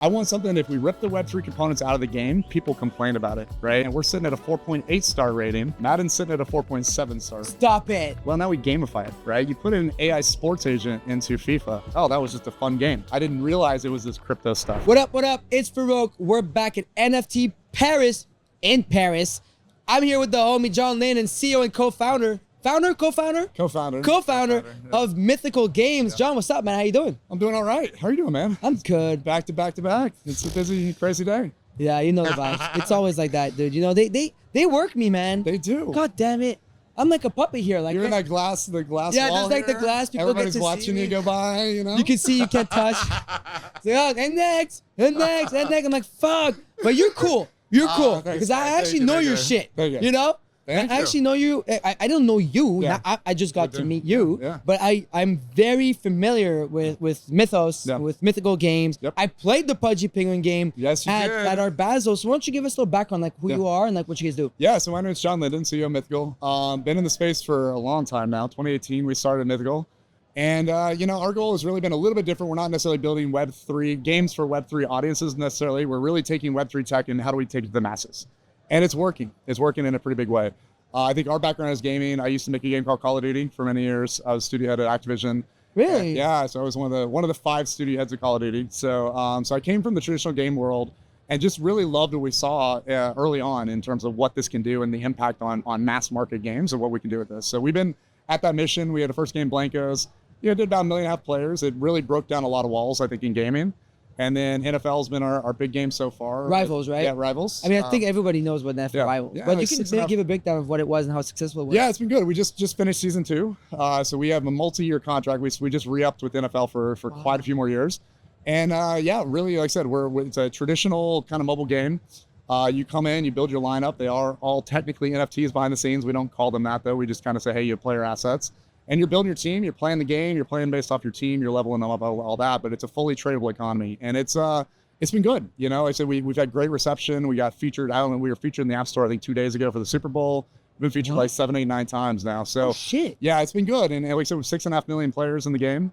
I want something, if we rip the Web3 components out of the game, people complain about it, right? And we're sitting at a 4.8 star rating. Madden's sitting at a 4.7 star. Stop it. Well, now we gamify it, right? You put an AI sports agent into FIFA. Oh, that was just a fun game. I didn't realize it was this crypto stuff. What up, what up? It's Farokh. We're back at NFT Paris, in Paris. I'm here with the homie John Linden, CEO and co-founder. Co-founder of Mythical Games. Yeah. John, what's up, man? How you doing? I'm doing all right. How are you doing, man? I'm good. Back to back to back. It's a busy, crazy day. Yeah, you know the vibes. It's always like that, dude. You know, they work me, man. They do. God damn it. I'm like a puppet here. Like you're in that glass, yeah, wall just like here. the glass. People Everybody's get to watching see you go by, you know? You can see, you can't touch. So, oh, and next. I'm like, fuck. But you're cool. You're cool. Because I actually know your shit. You know? I actually know you. I don't know you. Yeah. I just got to meet you. Yeah. But I'm very familiar with Mythos, with Mythical Games. Yep. I played the Pudgy Penguin game at Art Basel. So why don't you give us a little background, like who you are and like what you guys do? Yeah, so my name is John Linden, CEO of Mythical. Been in the space for a long time now. 2018, we started Mythical. And, you know, our goal has really been a little bit different. We're not necessarily building Web3 games for Web3 audiences necessarily. We're really taking Web3 tech and how do we take it to the masses? And it's working. It's working in a pretty big way. I think our background is gaming. I used to make a game called Call of Duty for many years. I was studio head at Activision. Really? Yeah. So I was one of the 5 studio heads of Call of Duty. So so I came from the traditional game world and just really loved what we saw early on in terms of what this can do and the impact on mass market games and what we can do with this. So we've been at that mission. We had a first game, Blankos. Did about 1.5 million players. It really broke down a lot of walls, I think, in gaming. And then NFL's been our big game so far. Rivals, right? Yeah, Rivals. I mean, I think everybody knows what NFL Rivals. Yeah, but you can maybe give a breakdown of what it was and how successful it was. Yeah, it's been good. We just finished season 2. So we have a multi-year contract. We just re-upped with NFL for quite a few more years. And yeah, really, like I said, it's a traditional kind of mobile game. You come in, you build your lineup. They are all technically NFTs behind the scenes. We don't call them that, though. We just kind of say, hey, you have player assets. And you're building your team, you're playing the game, you're playing based off your team, you're leveling them up, all that, but it's a fully tradable economy. And it's been good. You know, I said we've had great reception. We got featured, we were featured in the App Store, I think 2 days ago for the Super Bowl. We've been featured like 7, 8, 9 times now. So shit. Yeah, it's been good. And like I said, with 6.5 million players in the game.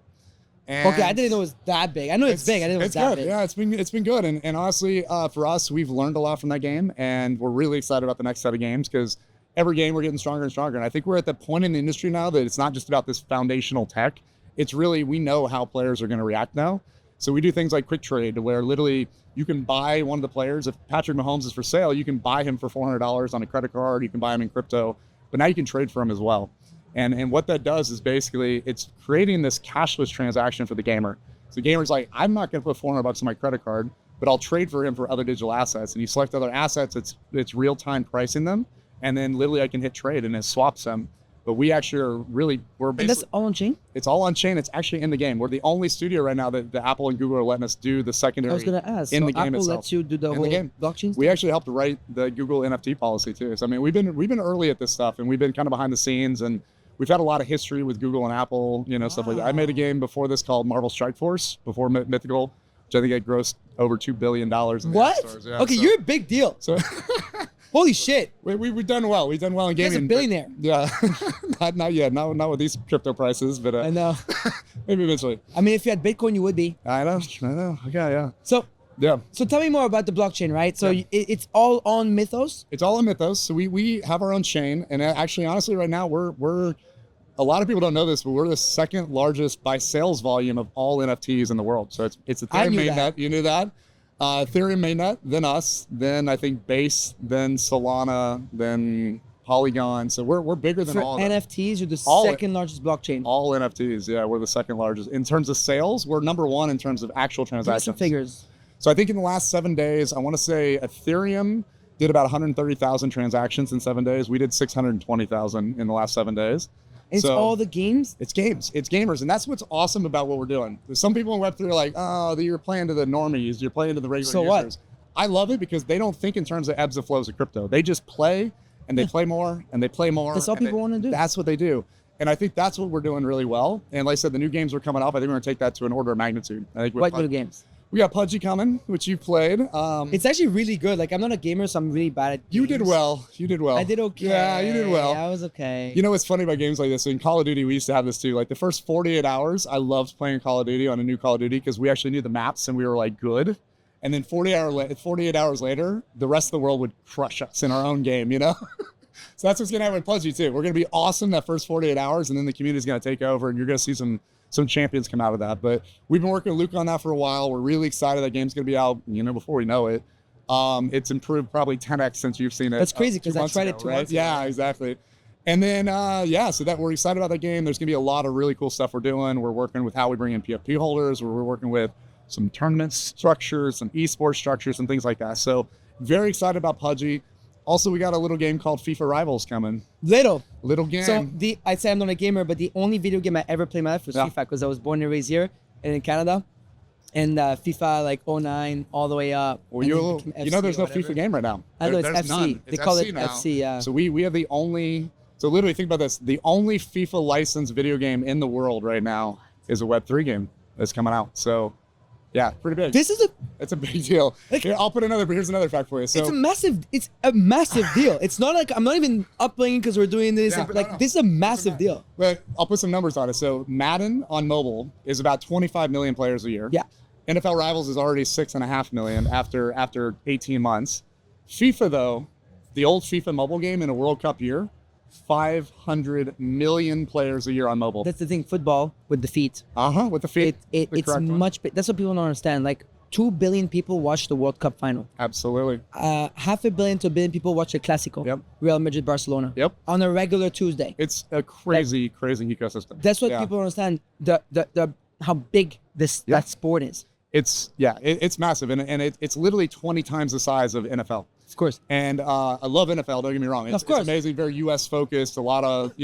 And okay, I didn't know it was that big. I know it's big. I didn't know it was that big. Yeah, it's been good. And honestly, for us, we've learned a lot from that game. And we're really excited about the next set of games because every game we're getting stronger and stronger. And I think we're at the point in the industry now that it's not just about this foundational tech. It's really, we know how players are going to react now. So we do things like quick trade where literally you can buy one of the players. If Patrick Mahomes is for sale, you can buy him for $400 on a credit card. You can buy him in crypto, but now you can trade for him as well. And what that does is basically it's creating this cashless transaction for the gamer. So the gamer's like, I'm not going to put $400 on my credit card, but I'll trade for him for other digital assets. And you select other assets, it's real-time pricing them. And then literally I can hit trade and it swaps them. But we actually are we're basically— And that's all on chain? It's all on chain. It's actually in the game. We're the only studio right now that the Apple and Google are letting us do the secondary. I was going to ask. In so the game Apple itself. Lets you do the whole blockchain stuff? We actually helped write the Google NFT policy too. So I mean, we've been early at this stuff and we've been kind of behind the scenes and we've had a lot of history with Google and Apple, stuff like that. I made a game before this called Marvel Strike Force, before Mythical, which I think it grossed over $2 billion in the App Stores. Yeah, okay, you're a big deal. So holy shit. We've done well. We've done well in gaming. You're a billionaire. Yeah. not yet. Not with these crypto prices, but I know. Maybe eventually. I mean, if you had Bitcoin, you would be. I know. Okay, yeah. So tell me more about the blockchain, right? So it's all on Mythos? It's all on Mythos. So we have our own chain. And actually, honestly, right now, we're a lot of people don't know this, but we're the second largest by sales volume of all NFTs in the world. So it's Ethereum mainnet. You knew that? Ethereum mainnet, then us, then I think Base, then Solana, then Polygon. So we're bigger than all of them. NFTs, you're the second largest blockchain. All NFTs, yeah, we're the second largest. In terms of sales, we're number 1 in terms of actual transactions. Some figures. So I think in the last 7 days, I want to say Ethereum did about 130,000 transactions in 7 days. We did 620,000 in the last 7 days. It's all the games? It's games. It's gamers. And that's what's awesome about what we're doing. Some people in Web3 are like, oh, you're playing to the normies. You're playing to the regular users. What? I love it because they don't think in terms of ebbs and flows of crypto. They just play and they play more and they play more. That's all people want to do. That's what they do. And I think that's what we're doing really well. And like I said, the new games are coming up. I think we're going to take that to an order of magnitude. I think what new games? We got Pudgy coming, which you played. It's actually really good. Like, I'm not a gamer, so I'm really bad at games. You did well. I did okay. Yeah, you did well. I was okay. You know what's funny about games like this? In Call of Duty, we used to have this too. Like the first 48 hours, I loved playing Call of Duty on a new Call of Duty because we actually knew the maps and we were like good. And then 48 hours later, the rest of the world would crush us in our own game, you know? So that's what's going to happen with PUBG too. We're going to be awesome that first 48 hours, and then the community's going to take over, and you're going to see some champions come out of that. But we've been working with Luke on that for a while. We're really excited that game's going to be out, you know, before we know it. It's improved probably 10x since you've seen it. That's crazy because I tried it 2 months ago. Yeah, exactly. And then, so that we're excited about that game. There's going to be a lot of really cool stuff we're doing. We're working with how we bring in PFP holders. We're working with some tournament structures, some esports structures, and things like that. So very excited about PUBG. Also, we got a little game called FIFA Rivals coming. Little game. So I'd say I'm not a gamer, but the only video game I ever played in my life was FIFA, because I was born and raised here and in Canada. And FIFA like 09 all the way up. Well, you know, there's no FIFA game right now. I know it's FC. None. They call it now. FC. Yeah. So we have the only. So literally, think about this: the only FIFA licensed video game in the world right now is a Web3 game that's coming out. So. Yeah, pretty big. It's a big deal. Like, here's another fact for you. So it's a massive deal. It's not like I'm not even uplaying because we're doing this. Yeah, this is a massive deal. But I'll put some numbers on it. So Madden on mobile is about 25 million players a year. Yeah. NFL Rivals is already 6.5 million after 18 months. FIFA though, the old FIFA mobile game in a World Cup year, 500 million players a year on mobile. That's the thing, football with the feet. With the feet. It's much big. That's what people don't understand. Like 2 billion people watch the World Cup final. Absolutely. 500 million to 1 billion people watch the Clásico. Yep. Real Madrid, Barcelona. Yep. On a regular Tuesday. It's a crazy ecosystem. That's what people don't understand. The how big that sport is. It's massive, and it's literally 20 times the size of NFL. Of course. And I love NFL, don't get me wrong. It's amazing, very US focused, a lot of,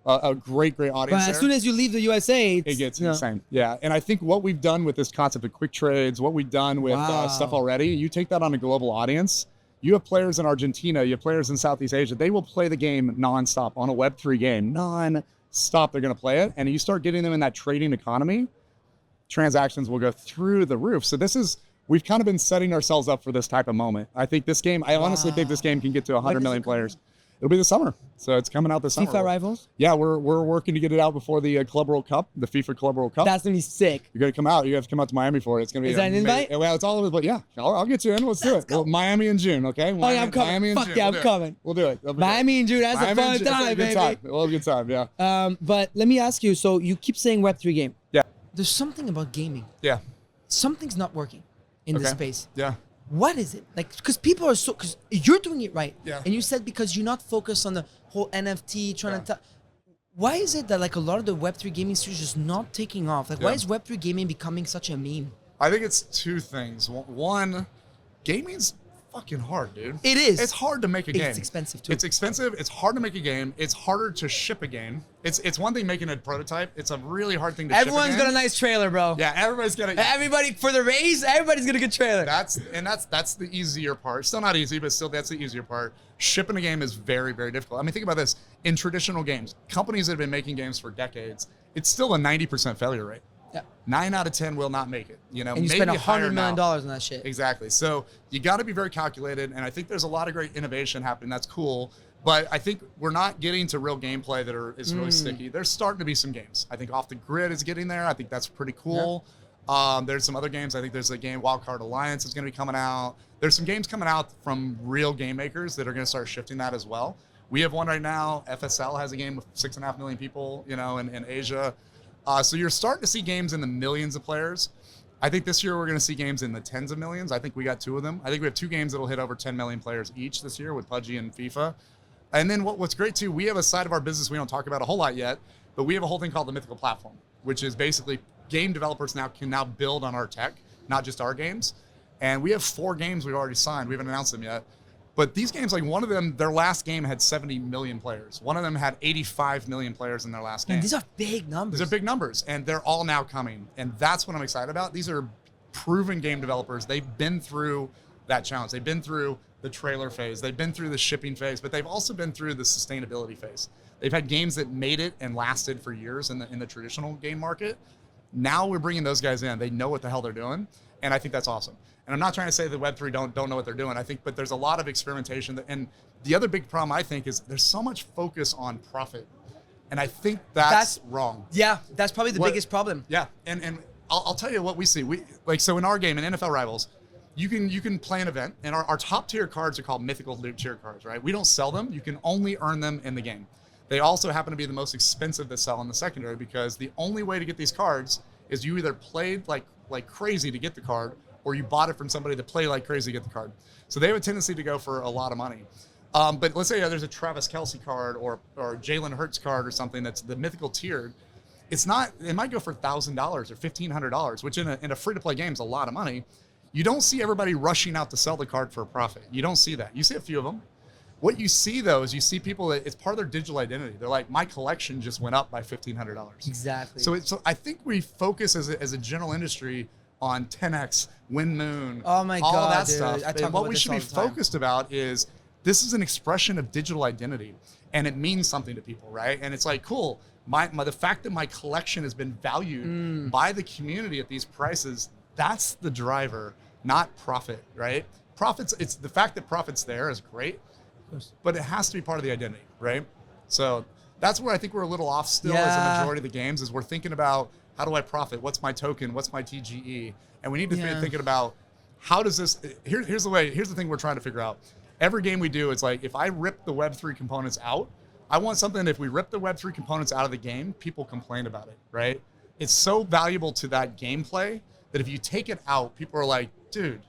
a great audience. But as soon as you leave the USA, it gets insane. Yeah. And I think what we've done with this concept of quick trades, what we've done with stuff already, you take that on a global audience, you have players in Argentina, you have players in Southeast Asia, they will play the game nonstop on a Web3 game, nonstop, they're going to play it. And you start getting them in that trading economy, transactions will go through the roof. So we've kind of been setting ourselves up for this type of moment. I think this game, I honestly think this game can get to 100 million players. It'll be this summer. So it's coming out this summer. FIFA Rivals? Yeah, we're working to get it out before the Club World Cup, the FIFA Club World Cup. That's going to be sick. You're going to come out. You have to come out to Miami for it. It's going to be Is that an invite? Well, it's all over, but yeah, I'll get you in. Let's do it. Well, Miami in June, okay? I'm coming. Miami in Fuck June. yeah, I'm coming. We'll do it. Miami in June. That's a fun time, baby. We'll have a good time, yeah. But let me ask you, so you keep saying Web3 game. Yeah. There's something about gaming. Yeah. Something's not working in this space. Yeah. What is it? Like, because people are because you're doing it right. Yeah. And you said because you're not focused on the whole NFT, trying to why is it that like a lot of the Web3 gaming studios just not taking off? Like, why is Web3 gaming becoming such a meme? I think it's two things. One, gaming's fucking hard, dude. It is. It's hard to make a game. It's expensive too. It's expensive. It's hard to make a game. It's harder to ship a game. It's one thing making a prototype. It's a really hard thing to ship a game. Everyone's got a nice trailer, bro. Yeah, everybody's got a... Everybody, for the raise, everybody's got a good trailer. That's the easier part. Still not easy, but still that's the easier part. Shipping a game is very, very difficult. I mean, think about this. In traditional games, companies that have been making games for decades, it's still a 90% failure rate. Yeah. 9 out of 10 will not make it. You know, and you spend $100 million on that shit. Exactly. So you got to be very calculated, and I think there's a lot of great innovation happening. That's cool, but I think we're not getting to real gameplay is really sticky. There's starting to be some games. I think Off the Grid is getting there. I think that's pretty cool. Yeah. There's some other games. I think there's a game, Wildcard Alliance, is going to be coming out. There's some games coming out from real game makers that are going to start shifting that as well. We have one right now. FSL has a game with 6.5 million people, in Asia. So you're starting to see games in the millions of players. I think this year we're going to see games in the tens of millions. I think we got 2 of them. I think we have 2 games that'll hit over 10 million players each this year with PUBG and FIFA. And then what's great too, we have a side of our business we don't talk about a whole lot yet, but we have a whole thing called the Mythical Platform, which is basically game developers can now build on our tech, not just our games. And we have 4 games we've already signed. We haven't announced them yet. But these games, like one of them, their last game had 70 million players. One of them had 85 million players in their last game. Man, these are big numbers. These are big numbers, and they're all now coming. And that's what I'm excited about. These are proven game developers. They've been through that challenge. They've been through the trailer phase. They've been through the shipping phase, but they've also been through the sustainability phase. They've had games that made it and lasted for years in the traditional game market. Now we're bringing those guys in. They know what the hell they're doing, and I think that's awesome. And I'm not trying to say that Web3 don't know what they're doing. I think, but there's a lot of experimentation. And the other big problem I think is there's so much focus on profit, and I think that's wrong. Yeah, that's probably the biggest problem. Yeah, and I'll tell you what we see. So in our game in NFL Rivals, you can play an event, and our top tier cards are called mythical tier cards, right? We don't sell them. You can only earn them in the game. They also happen to be the most expensive to sell in the secondary, because the only way to get these cards is you either played like crazy to get the card, or you bought it from somebody to play like crazy to get the card. So they have a tendency to go for a lot of money. But let's say there's a Travis Kelce card or Jalen Hurts card or something that's the mythical tiered. It might go for $1,000 or $1,500, which in a free-to-play game is a lot of money. You don't see everybody rushing out to sell the card for a profit. You don't see that. You see a few of them. What you see, though, is you see people that it's part of their digital identity. They're like, my collection just went up by $1,500. Exactly. So I think we focus as a general industry on 10x, Wind Moon, oh my all God, that dude. stuff. And what we should be focused about is this is an expression of digital identity, and it means something to people, right? And it's like, cool. The fact that my collection has been valued by the community at these prices, that's the driver, not profit, right? Profits, it's the fact that profit's there is great, but it has to be part of the identity, right? So that's where I think we're a little off still as a majority of the games, is we're thinking about, how do I profit? What's my token? What's my TGE? And we need to be thinking about, how does this, here's the thing we're trying to figure out. Every game we do, it's like, if I rip the Web3 components out, I want something, if we rip the Web3 components out of the game, people complain about it, right? It's so valuable to that gameplay that if you take it out, people are like, dude,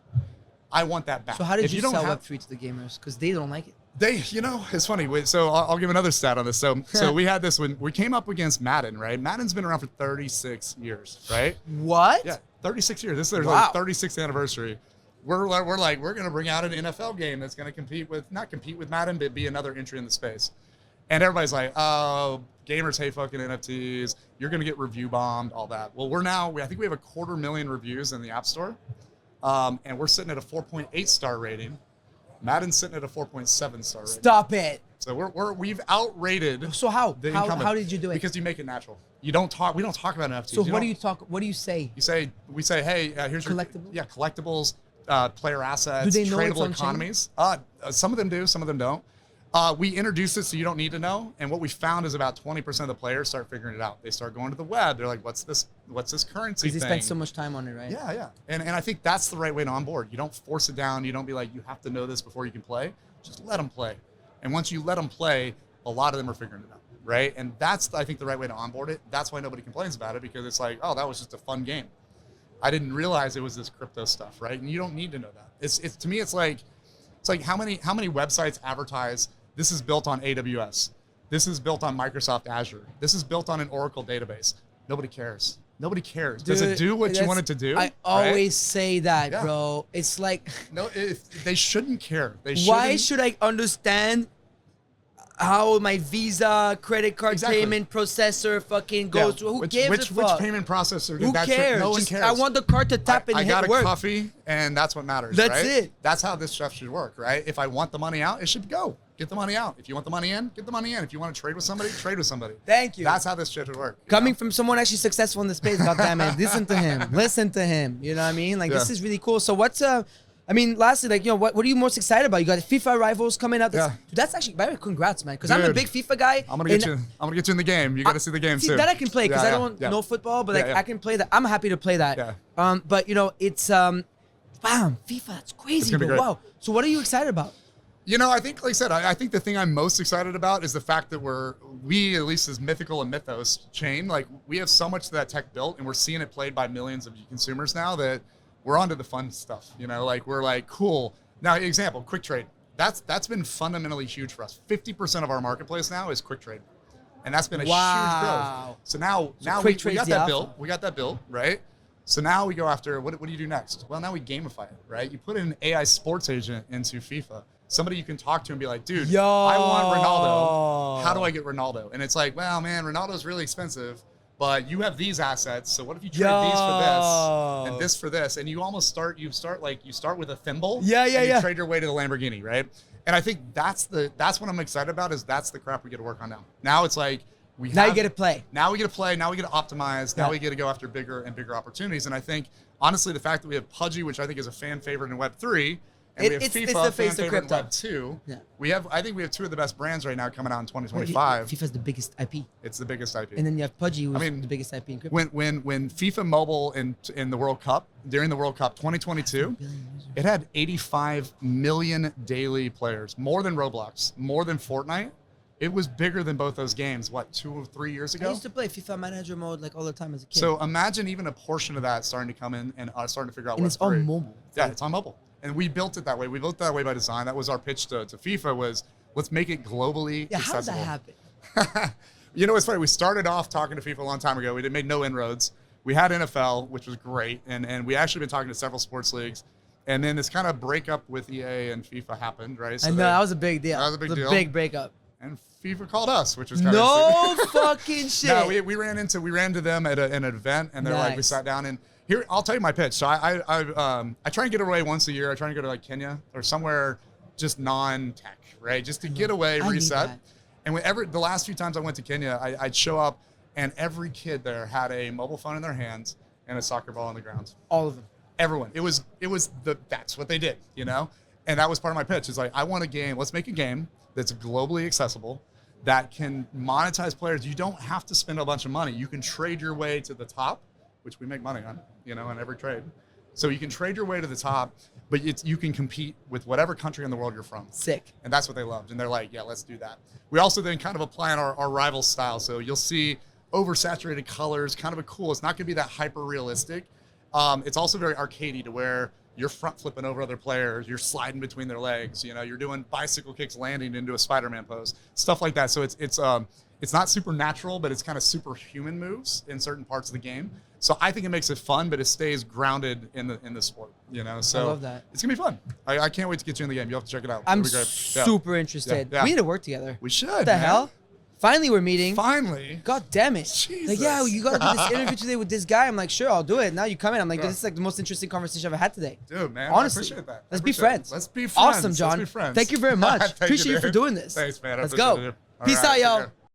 I want that back. So how did you sell Web3 to the gamers? Because they don't like it. It's funny. So I'll give another stat on this. So we had this when we came up against Madden, right? Madden's been around for 36 years, right? What? Yeah, 36 years. This is their like 36th anniversary. We're going to bring out an NFL game that's going to not compete with Madden, but be another entry in the space. And everybody's like, oh, gamers hate fucking NFTs. You're going to get review bombed, all that. Well, I think we have 250,000 reviews in the App Store. And we're sitting at a 4.8 star rating. Madden's sitting at a 4.7 star rating. Stop it. So we've outrated. So how? The incumbent. How did you do it? Because you make it natural. We don't talk about NFTs. So what do you talk? What do you say? We say, hey, here's collectibles. Collectibles, player assets, do they know tradable economies. Some of them do, some of them don't. We introduce it so you don't need to know. And what we found is about 20% of the players start figuring it out. They start going to the web. They're like, what's this currency thing? Because they spend so much time on it, right? Yeah. And I think that's the right way to onboard. You don't force it down. You don't be like, you have to know this before you can play. Just let them play. And once you let them play, a lot of them are figuring it out, right? And that's, I think, the right way to onboard it. That's why nobody complains about it, because it's like, oh, that was just a fun game. I didn't realize it was this crypto stuff, right? And you don't need to know that. It's to me, it's like how many websites advertise, this is built on AWS. This is built on Microsoft Azure. This is built on an Oracle database. Nobody cares. Nobody cares. Does it do what you want it to do? I always say that, bro. It's like... No, they shouldn't care. Why should I understand how my Visa credit card payment processor fucking goes through? Who gives a fuck? Which payment processor did Who that? cares? No one cares. I want the card to tap and hit work. I got a coffee, and that's what matters, That's right? it. That's how this stuff should work, right? If I want the money out, it should go. Get the money out. If you want the money in, get the money in. If you want to trade with somebody, trade with somebody. Thank you. That's how this shit should work. Coming from someone actually successful in the space, goddammit, listen to him. Listen to him. You know what I mean? Like, this is really cool. So what's lastly, like, what are you most excited about? You got FIFA Rivals coming out. That's actually, by the way, congrats, man. Because I'm a big FIFA guy. I'm gonna get you in the game. You got to see the game soon. That I can play, because I don't know football, but I can play that. I'm happy to play that. Yeah. But it's bam, FIFA. That's crazy, bro. Wow. So what are you excited about? I think, like I said, I think the thing I'm most excited about is the fact that we, at least as Mythical and Mythos chain, like, we have so much of that tech built, and we're seeing it played by millions of consumers now, that we're onto the fun stuff. Like, we're like, cool. Now, example, quick trade. That's been fundamentally huge for us. 50% of our marketplace now is quick trade, and that's been a huge growth. So now we got that built. We got that built, right? So now we go after, what do you do next? Well, now we gamify it, right? You put an AI sports agent into FIFA. Somebody you can talk to and be like, dude, I want Ronaldo. How do I get Ronaldo? And it's like, well, man, Ronaldo's really expensive, but you have these assets. So what if you trade these for this and this for this? And you almost start with a thimble. And you trade your way to the Lamborghini, right? And I think that's what I'm excited about, is that's the crap we get to work on now. Now it's like, now you get to play. Now we get to play. Now we get to optimize. Now we get to go after bigger and bigger opportunities. And I think, honestly, the fact that we have Pudgy, which I think is a fan favorite in Web3, And we have It's FIFA, the face fan of favorite crypto. Web 2. Yeah. I think we have two of the best brands right now coming out in 2025. FIFA's the biggest IP. It's the biggest IP. And then you have Pudgy, who's the biggest IP in crypto. When FIFA Mobile in the World Cup, during the World Cup 2022, it had 85 million daily players, more than Roblox, more than Fortnite. It was bigger than both those games, what, 2 or 3 years ago? I used to play FIFA Manager mode like all the time as a kid. So imagine even a portion of that starting to come in and starting to figure out and what's it's on mobile. Yeah, it's on mobile. And we built it that way. We built it that way by design. That was our pitch to FIFA was, let's make it globally accessible. How does that happen? You know, it's funny. We started off talking to FIFA a long time ago. We made no inroads. We had NFL, which was great. And we actually been talking to several sports leagues. And then this kind of breakup with EA and FIFA happened, right? So I know, that was a big deal. That was a big deal. Big breakup. And FIFA called us, which was kind of interesting. Fucking shit. No, we ran into them at an event, and they're like, we sat down, and here I'll tell you my pitch. So I try and get away once a year. I try and go to like Kenya or somewhere just non-tech, right? Just to get away, reset. And whenever the last few times I went to Kenya, I'd show up, and every kid there had a mobile phone in their hands and a soccer ball on the ground. All of them. Everyone. That's what they did, you know. And that was part of my pitch. It's like, I want a game. Let's make a game that's globally accessible, that can monetize players. You don't have to spend a bunch of money. You can trade your way to the top, which we make money on, you know, on every trade. So you can trade your way to the top, but you can compete with whatever country in the world you're from. Sick. And that's what they loved. And they're like, yeah, let's do that. We also then kind of apply on our rival style. So you'll see oversaturated colors, kind of it's not going to be that hyper realistic. It's also very arcadey to where you're front flipping over other players, you're sliding between their legs, you know, you're doing bicycle kicks landing into a Spider-Man pose, stuff like that. So it's not supernatural, but it's kind of superhuman moves in certain parts of the game. So I think it makes it fun, but it stays grounded in the sport, you know. So I love that. It's gonna be fun. I can't wait to get you in the game. You'll have to check it out. I'm super interested. Yeah. We need to work together. We should. What the hell? Finally, we're meeting. Finally. God damn it. Jesus. Like, yeah, you got to do this interview today with this guy. I'm like, sure, I'll do it. Now you come in. I'm like, this is like the most interesting conversation I've ever had today. Dude, man. Honestly. I appreciate that. Let's be friends. Let's be friends. Awesome, John. Let's be friends. Thank you very much. Appreciate you for doing this. Thanks, man. Peace out, y'all.